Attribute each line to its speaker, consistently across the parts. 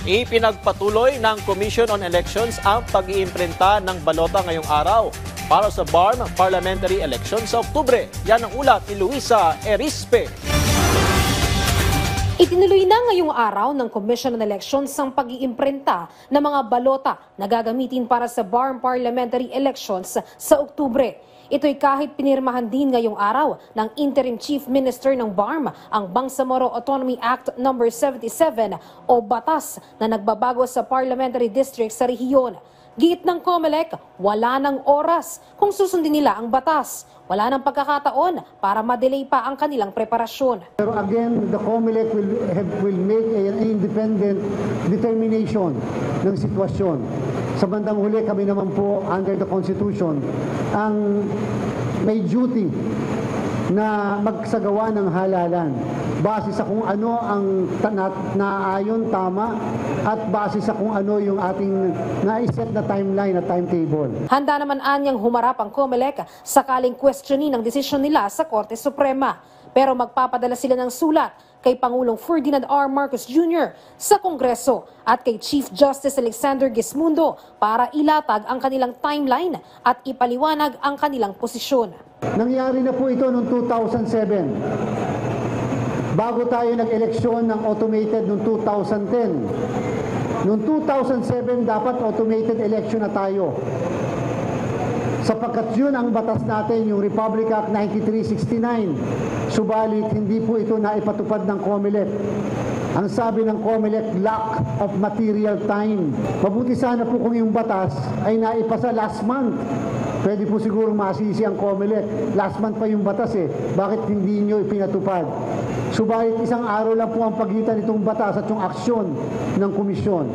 Speaker 1: Ipinagpatuloy ng Commission on Elections ang pag-iimprinta ng balota ngayong araw para sa BARM Parliamentary Elections sa Oktubre. Yan ang ulat ni Luisa Erispe.
Speaker 2: Itinuloy na ngayong araw ng Commission on Elections ang pag-iimprinta ng mga balota na gagamitin para sa BARM Parliamentary Elections sa Oktubre. Ito'y kahit pinirmahan din ngayong araw ng Interim Chief Minister ng BARM ang Bangsamoro Autonomy Act No. 77 o batas na nagbabago sa parliamentary district sa rehiyon. Giit ng COMELEC, wala ng oras kung susundin nila ang batas. Wala ng pagkakataon para ma-delay pa ang kanilang preparasyon.
Speaker 3: Pero again, the COMELEC will make an independent determination ng sitwasyon. Sa bandang huli, kami naman po, under the Constitution, ang may duty na magsagawa ng halalan base sa kung ano ang naayon, tama, at base sa kung ano yung ating naiset na timeline at timetable.
Speaker 2: Handa naman anyang humarap ang COMELEC sakaling questionin ang desisyon nila sa Korte Suprema. Pero magpapadala sila ng sulat kay Pangulong Ferdinand R. Marcos Jr. sa Kongreso at kay Chief Justice Alexander Gesmundo para ilatag ang kanilang timeline at ipaliwanag ang kanilang posisyon.
Speaker 3: Nangyari na po ito noong 2007. Bago tayo nag-eleksyon ng automated noong 2010. Noong 2007, dapat automated election na tayo. Sapagkat yun ang batas natin, yung Republic Act 9369. Subalit, hindi po ito naipatupad ng COMELEC. Ang sabi ng COMELEC, lack of material time. Mabuti sana po kung yung batas ay naipasa last month. Pwede po siguro masisi ang COMELEC. Last month pa yung batas eh. Bakit hindi nyo ipinatupad? Subalit isang araw lang po ang pagitan nitong batas at yung aksyon ng komisyon.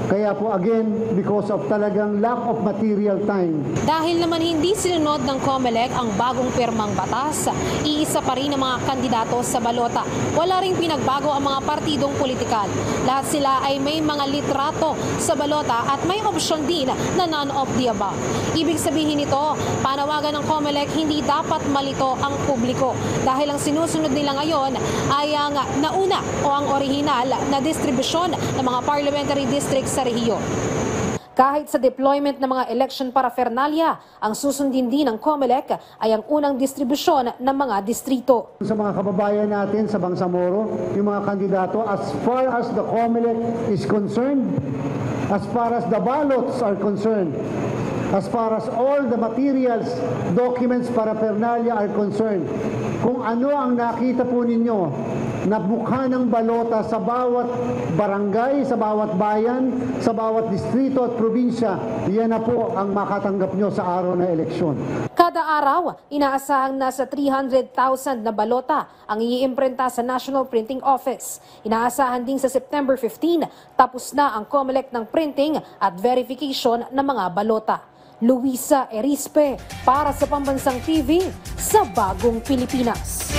Speaker 3: Kaya po again, because of talagang lack of material time.
Speaker 2: Dahil naman hindi sinunod ng COMELEC ang bagong pirmang batas, iisa pa rin ang mga kandidato sa balota. Wala ring pinagbago ang mga partidong politikal. Lahat sila ay may mga litrato sa balota at may opsyon din na none of the above. Ibig sabihin nito, panawagan ng COMELEC hindi dapat malito ang publiko dahil ang sinusunod nila ngayon ay ang nauna o ang orihinal na distribusyon ng mga parliamentary districts sa rehiyon. Kahit sa deployment ng mga election paraphernalia, ang susundin din ng COMELEC ay ang unang distribusyon ng mga distrito.
Speaker 3: Sa mga kababayan natin sa Bangsamoro, yung mga kandidato, as far as the COMELEC is concerned, as far as the ballots are concerned, as far as all the materials, documents, paraphernalia are concerned, kung ano ang nakita po ninyo na mukha ng balota sa bawat barangay, sa bawat bayan, sa bawat distrito at probinsya, yan na po ang makatanggap nyo sa araw na eleksyon.
Speaker 2: Kada araw, inaasahang nasa 300,000 na balota ang iiimprenta sa National Printing Office. Inaasahan din sa September 15, tapos na ang COMELEC ng printing at verification ng mga balota. Luisa Erispe para sa Pambansang TV sa Bagong Pilipinas.